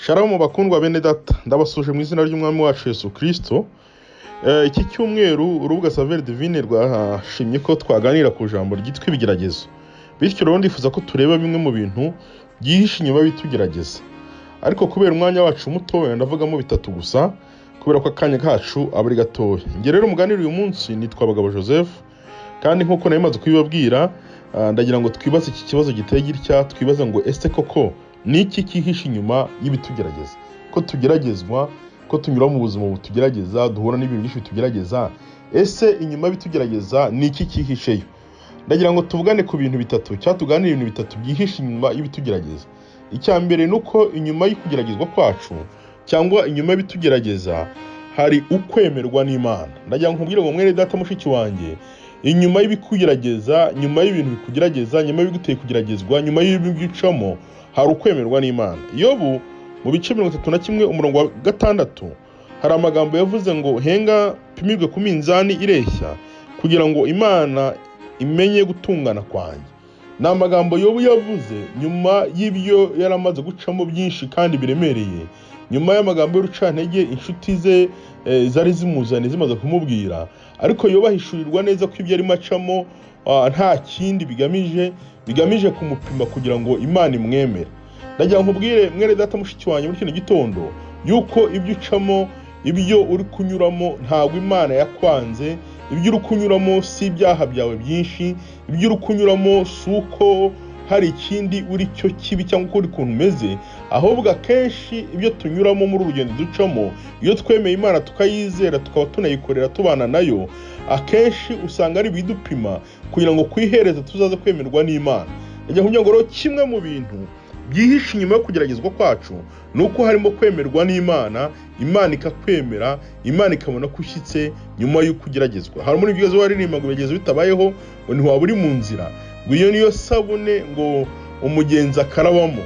Shalom bakundwa bene data, ndabasuje mu izina ry'umwami wacu Yesu Kristo. Iki cyumweru urubuga Saveur Divine rwashimye ko twaganira ku jambo ryitwa ibigeragezo. Bityo rero ndifuza ko tureba bimwe mu bintu byihishe inyuma bitugerageza. Ariko kubera umwanya wacu muto ndavugamo bitatu gusa, kubera ko akanya kacu abari gatoya. Nge rero muganira uyu munsi nitwa Bagabo Joseph, kandi nkuko namaze kubibabwira, ndagira ngo twibaze iki kibazo giteye gitya, twibaza ngo ese koko niki kihishe inyuma y'ibitugerageza? Ko tugeragezwa, ko tunyura mu buzima butugerageza, duhura n'ibintu byinshi bitugerageza, ese inyuma y'ibitugerageza niki kihisheyo? Ndagira ngo tuvugane ku bintu bitatu, cyatuganira ibintu bitatu byihishe inyuma y'ibitugerageza. Icya mbere nuko inyuma y'ikugeragezwa kwacu cyangwa inyuma y'ibitugerageza hari ukwemerwa n'Imana. Ndagira ngo nkubwire ngo mwene data mushiki wanjye, inyuma y'ibikugerageza, nyuma y'ibintu bikugerageza, nyuma y'ibiguteye kugeragezwa, nyuma y'ibigucamo hari ukwemerwa n'Imana. Yobu mu bice 31 umurongo wa 6 hari amagambo yavuze ngo henga pimirwe ku minzani ireshya kugira ngo Imana imenye gutungana kwanjye. Na amagambo Yobu yavuze nyuma y'ibyo yaramaze gucamo byinshi kandi biremereye, nyuma y'amagambo y'urucantege inshuti ze zari zimuzane zimaze kumubwira, ariko Yobu ahishurirwa neza ko ibyo ari macamo nta kindi bigamije kumupima kugira ngo Imana imwemere. Ndagira nkubwire mwene data mushiki wanjye muri kino gitondo yuko ibyo ucamo, ibyo uri kunyuramo ntabwo Imana yakwanze, ibyo uri kunyuramo si ibyaha byawe byinshi, ibyo uri kunyuramo suko hari ikindi uri cyo kibi cyangwa uri kuntu umeze, ahubwo akenshi ibyo tunyuramo muri urugendo ducamo, iyo twemeye Imana tukayizera tukaba tunayikorera tubana nayo, akenshi usanga ari bidupima kugira ngo kwihereza tuzaze kwemerwa n'Imana. Ndagira kugira ngo kimwe mu bintu byihishe inyuma yo kugeragezwa kwacu nuko harimo kwemerwa n'Imana, Imana ikakwemera, Imana ikabona ko ushyitse nyuma yo kugeragezwa. Hari muri ibyo waririmba ngo ibigeragezo bitabayeho ngo ntiwaba uri mu nzira, ngo iyo niyo sabune ngo umugenzi akarabamo.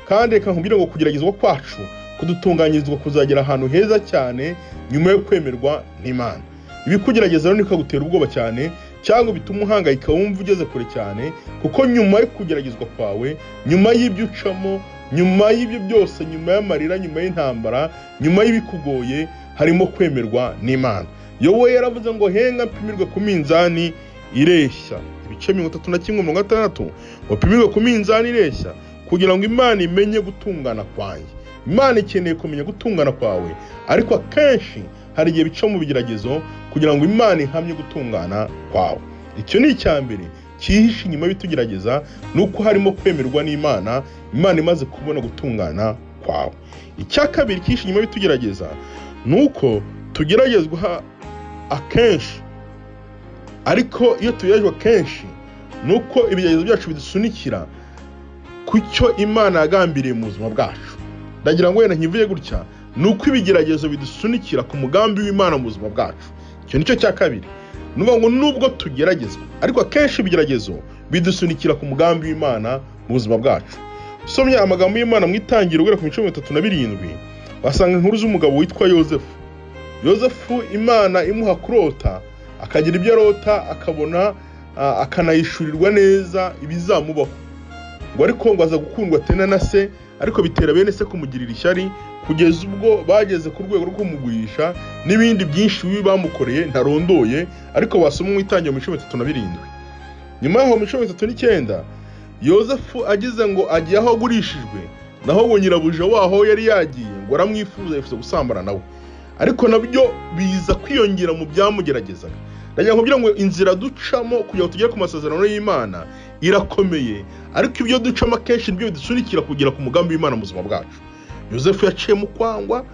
Kandi reka nkubwire ngo kugeragezwa kwacu kudutunganyirizwa kuzagera ahantu heza cyane nyuma yo kwemerwa n'Imana. Ibikugerageza rero nikagutera ubwoba cyane cyangwa bituma uhangayika wumva ugeze kure cyane, kuko nyuma yo kugeragezwa kwawe, nyuma y'ibyo ucamo, nyuma y'ibyo byose, nyuma y'amarira, nyuma y'intambara, nyuma y'ibikugoye harimo kwemerwa n'Imana. Yowe yaravuze ngo henga pimirwe ku minzani ireshya, ibice 31:6 ngo pimirwe ku minzani ireshya kugira ngo Imana imenye gutungana kwanjye. Imana ikeneye kumenya gutungana kwawe, ariko akenshi hari igihe bica mu bigeragezo kugira ngo Imana ihamye gutungana kwawe. Icyo ni icyambere cyihishe inyuma y'ibitugerageza, nuko harimo kwemerwa n'Imana, Imana imaze kubona gutungana kwawe. Icya kabiri cyihishe inyuma y'ibitugerageza nuko tugeragezwa akenshi, ariko iyo tugeragezwa kenshi nuko ibigeragezo byacu bidusunikira ku cyo Imana yagambiriye mu buzima bwacu. Ndagira ngo wenda nkivuye gutya, nuko ibigeragezo bidusunikira ku mugambi w'Imana mu buzima bwacu. Icyo nicyo cya kabiri. Nuvuga ngo nubwo tugeragezwa, ariko akenshi ibigeragezo bidusunikira ku mugambi w'Imana mu buzima bwacu. Somye amagambo y'Imana mu Itangiriro ugera ku mico 37 basanga inkuru z'umugabo witwa Yozefu. Yozefu Imana imuha kurota, akagira ibyo arota, akabona akanayishurirwa neza ibizamubaho. Ngo ariko ngo aza gukundwa tena na se, ariko bitera bene se kumugirira ishyari kugeza ubwo bageze ku rwego rwo kumugurisha n'ibindi byinshi bibi bamukoreye ntarondoye, ariko basoma mu Itangiriro 37. Nyuma y'aho 39 Yozefu agize ngo agiye aho agurishijwe, naho ngo nyirabuja waho yari yagiye ngo aramwifuza yifuza gusambana nawe, ariko nabyo biza kwiyongera mu byamugeragezaga. Ndagira ngo ngo inzira ducamo kugira ngo tugere ku masezerano y'Imana irakomeye, ariko ibyo ducamo akenshi nibyo bidusunikira kugera ku mugambi w'Imana mu buzima bwacu. Yozefu yaciye mu kwangwa,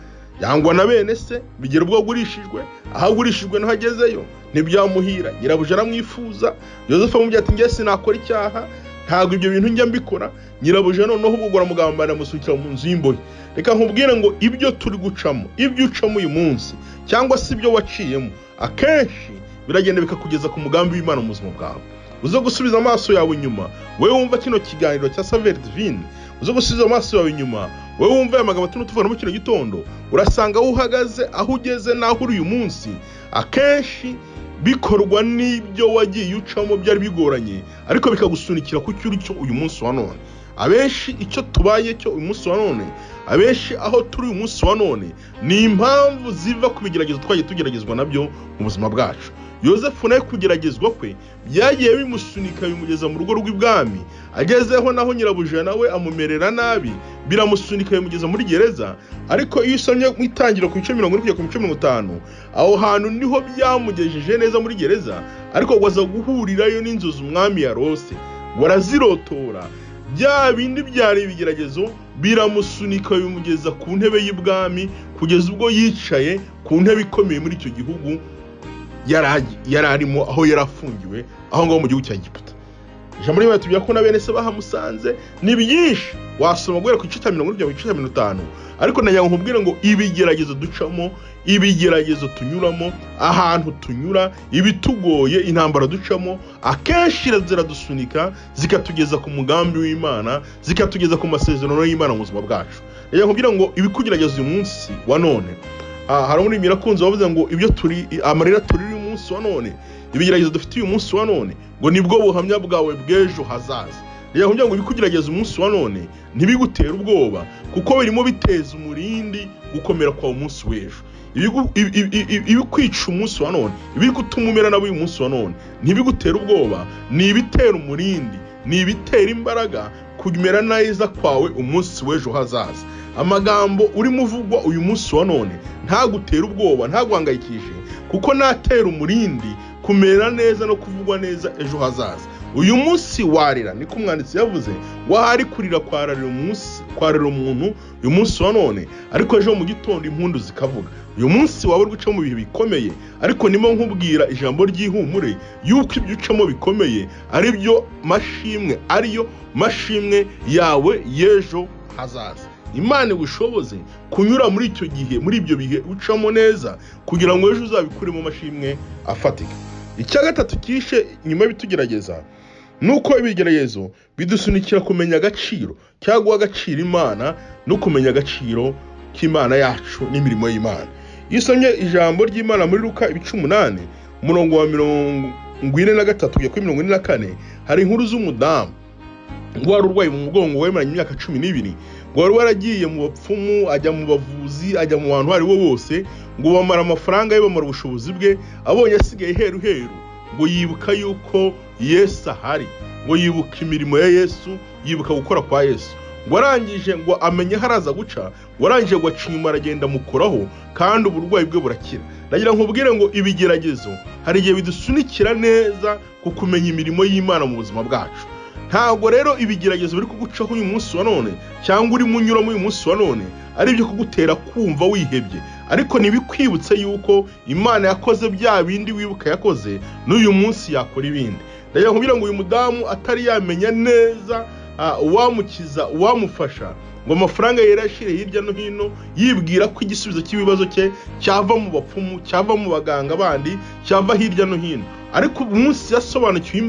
yangwa na bene se, bigera ubwo agurishijwe, aho agurishijwe naho agezeyo ntibyamuhira, nyirabuja aramwifuza. Yozefu amubwira ati ngiye sinakora icyaha, ntabwo ibyo bintu njya mbikora. Nyirabuja noneho ubwo aramugambana amusukira mu nzu y'imbohe. Reka nkubwire ngo ibyo turi gucamo, ibyo ucamo uyu munsi cyangwa se ibyo waciyemo, akenshi biragenda bikakugeza ku mugambi w'Imana mu buzima bwawe. Uzo gusubiza amaso yawe inyuma, wewe wumva kino kiganiro cya Saveur Divine, uzo gusubiza amaso yawe inyuma, wewe wumva amagambo tuvana mu kino gitondo, urasanga uhagaze aho ugeze naho uri uyu munsi, akenshi bikorwa n'ibyo wagiye ucamo byari bigoranye, ariko bikagusunikira ku cyuri cyo uyu munsi wa none. Abenshi icyo tubaye cyo uyu munsi wa none, abenshi aho turi uyu munsi wa none ni impamvu ziva ku bigeragezo twagiye tugeragezwa nabyo mu buzima bwacu. Yosefu nawe kugeragezwa kwe byagiye bimusunika bimugeza mu rugo rw'ibwami, agezeho naho nyirabuja nawe amumerera nabi, biramusunika bimugeza muri gereza. Ariko iyo usomye mu itangiriro ku bice 40 kugera ku bice 50, aho hantu niho byamugejeje neza muri gereza, ariko waza guhurirayo n'inzozi umwami yarose, warazirotora. Bya bindi byari ibigeragezo biramusunika bimugeza ku ntebe y'ibwami, kugeza ubwo yicaye ku ntebe ikomeye muri icyo gihugu yari arimo, aho yarafungiwe aho ngaho mu gihugu cya Egiputa. Ijambo ry'Imana tubwira ko na bene se bahamusanze ni byinshi, wasoma guhera ku gice cya 40 kugera ku gice cya 50. Ariko nagira ngo nkubwire ngo ibigeragezo ducamo, ibigeragezo tunyuramo, ahantu tunyura, ibitugoye, intambara ducamo, akenshi ziradusunika zikatugeza ku mugambi w'Imana, zikatugeza ku masezerano y'Imana mu buzima bwacu. Nagira ngo nkubwire ngo ibikugerageza uyu munsi wa none, hari muri mirakunze wavuze ngo ibyo turi amarira turi uyu munsi wa none, ibigeragezo dufite uyu munsi wa none ngo nibwo buhamya bwawe bw'ejo hazaza. Rero ngo ibikugerageza umunsi wa none ntibigutera ubwoba, kuko birimo biteza umurindi gukomera kwa umunsi w'ejo. Ibikwica umunsi wa none, ibiri gutuma umera nabi uyu munsi wa none ntibigutera ubwoba, ni ibitera umurindi, ni ibitera imbaraga kumera neza kwawe umunsi w'ejo hazaza. Amagambo urimo uvugwa uyu munsi wa none ntagutera ubwoba, ntaguhangayikishe, kuko natera umurindi kumera neza no kuvugwa neza ejo hazaza. Uyu munsi warira, niko umwanditsi yavuze, wahari kurira kwarira umuntu uyu munsi wa none, ariko ejo mu gitondo impundu zikavuga. Uyu munsi wawe guca mu bihe bikomeye, ariko nimo nkubwira ijambo ry'ihumure yuko ibyo ucamo bikomeye ari byo mashimwe, ariyo mashimwe yawe y'ejo hazaza. Imana igushoboze kunyura muri icyo gihe, muri ibyo bihe ucamo neza, kugira ngo ejo uzabikuremo mashimwe afatika. Icya gatatu kishe nyuma y'ibitugerageza nuko ibigeragezo bidusunikira kumenya agaciro, cyangwa agaciro Imana, no kumenya agaciro k'Imana yacu n'imirimo y'Imana. Iyo usomye ijambo ry'Imana muri Luka 18 umurongo wa 43 kugera kuri 44, hari inkuru z'umudamu ngo wari urwaye mu mugongo wemeranye imyaka 12, ngo wari waragiye mu bapfumu, ajya mu bavuzi, ajya mu bantu ari bo bose, ngo bamara amafaranga ye, bamara ubushobozi bwe, abonye asigaye heru ngo yibuka yuko Yesu ahari, ngo yibuka imirimo ya Yesu, yibuka gukora kwa Yesu. Ngo arangije ngo amenye haraza guca, warangije ngo acinyuma aragenda mukoraho, kandi uburwayi bwe burakira. Ndagira nkubwire ngo ibigeragezo hari igihe bidusunikira neza ku kumenya imirimo y'Imana mu buzima bwacu. Ntabwo rero ibigeragezo biri kugucaho uyu munsi wa none, cyangwa uri munyuramo uyu munsi wa none, ari byo kugutera kumva wihebye, ariko nibikwibutse yuko Imana yakoze bya bindi wibuka yakoze, n'uyu munsi yakora ibindi. Ndagira nkubwira ngo uyu mudamu atari yamenya neza uwamukiza, uwamufasha, ngo amafaranga yarashire hirya no hino, yibwira ko igisubizo cy'ibibazo cye cyava mu bapfumu, cyava mu baganga bandi, cyava hirya no hino. Ariko umunsi yasobanukiwe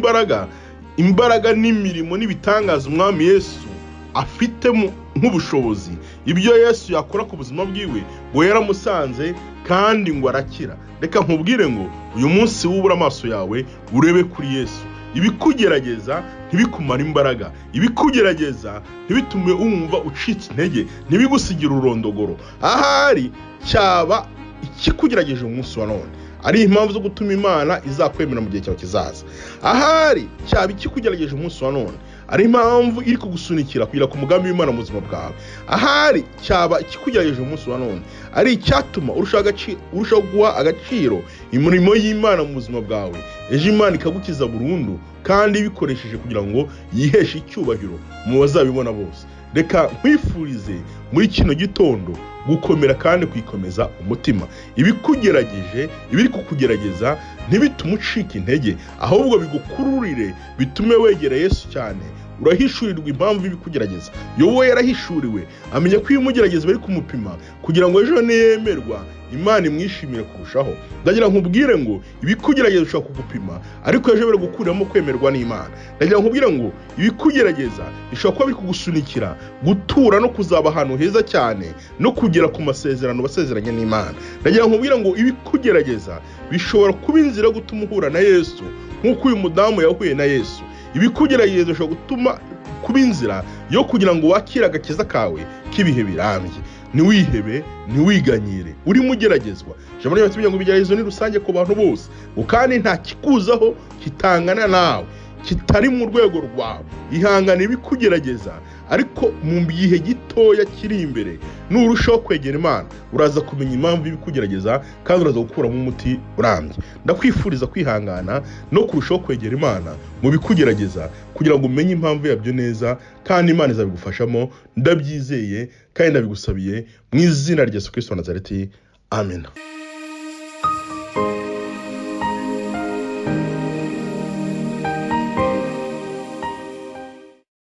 imbaraga n'imirimo n'ibitangaza umwami Yesu afite nk'ubushobozi, ibyo Yesu yakora ku buzima bwiwe, ngo yaramusanze kandi ngo arakira. Reka nkubwire ngo uyu munsi wubura amaso yawe urebe kuri Yesu. Ibikugerageza ntibikumara imbaraga, ibikugerageza ntibitume wumva ucitse intege, ntibigusigira urondogoro. Ahari cyaba ikikugerageje umunsi wa none ari impamvu zo gutuma Imana izakwemera mu gihe cyawe kizaza. Ahari cyaba ikikugerageje umunsi wa none ari impamvu iri kugusunikira kugira ku mugambi w'Imana mu buzima bwawe. Ahari cyaba ikikugerageje umunsi wa none ari icyatuma urushaho guha agaciro imirimo y'Imana mu buzima bwawe, ejo Imana ikagukiza burundu, kandi bikoresheje kugira ngo yiheshe icyubahiro mu bazabibona bose. Reka nkwifurize muri kino gitondo gukomera kandi kwikomeza umutima. Ibikugerageje, ibiri kukugerageza ntibitume ucika intege, ahubwo bigukururire, bitume wegera Yesu cyane. Urahishurirwa impamvu ibikugerageza. Yobo yarahishuriwe, amenya ko imugerageza bari kumupima, kugira ngo ejo neyemerwa Imana imwishimire kurushaho. Ndagira nkubwire ngo ibikugerageza ushaka kugupima, ariko ejo bari gukuramo kwemerwa n'Imana. Ndagira nkubwire ngo ibikugerageza bishobora kuba bikugusunikira gutura no kuzaba ahantu heza cyane, no kugera ku masezerano basezeranye n'Imana. Ndagira nkubwire ngo ibikugerageza bishobora kuba inzira gutuma uhura na Yesu, nk'uko uyu mudamu yahuye na Yesu. Ibikugerageza bishobora gutuma kuba inzira yo kugira ngo wakire agakiza kawe k'ibihe birambye. Ntiwihebe, ntiwiganyire, urimo ugeragezwa. Ijambo ry'Imana rivuga ngo ibigeragezo ni rusange ku bantu bose, kandi nta kikuzaho kitangana nawe, kitari mu rwego rwawe. Ihangane ibikugerageza, ariko mu gihe gitoya kiri imbere nurushaho kwegera Imana uraza kumenya impamvu ibikugerageza, kandi uraza gukuramo umuti urambye. Ndakwifuriza kwihangana no kurushaho kwegera Imana mu bikugerageza, kugira ngo umenye impamvu yabyo neza, kandi Imana izabigufashamo. Ndabyizeye kandi ndabigusabiye mu izina rya Yesu Kristo wa Nazareti. Amen.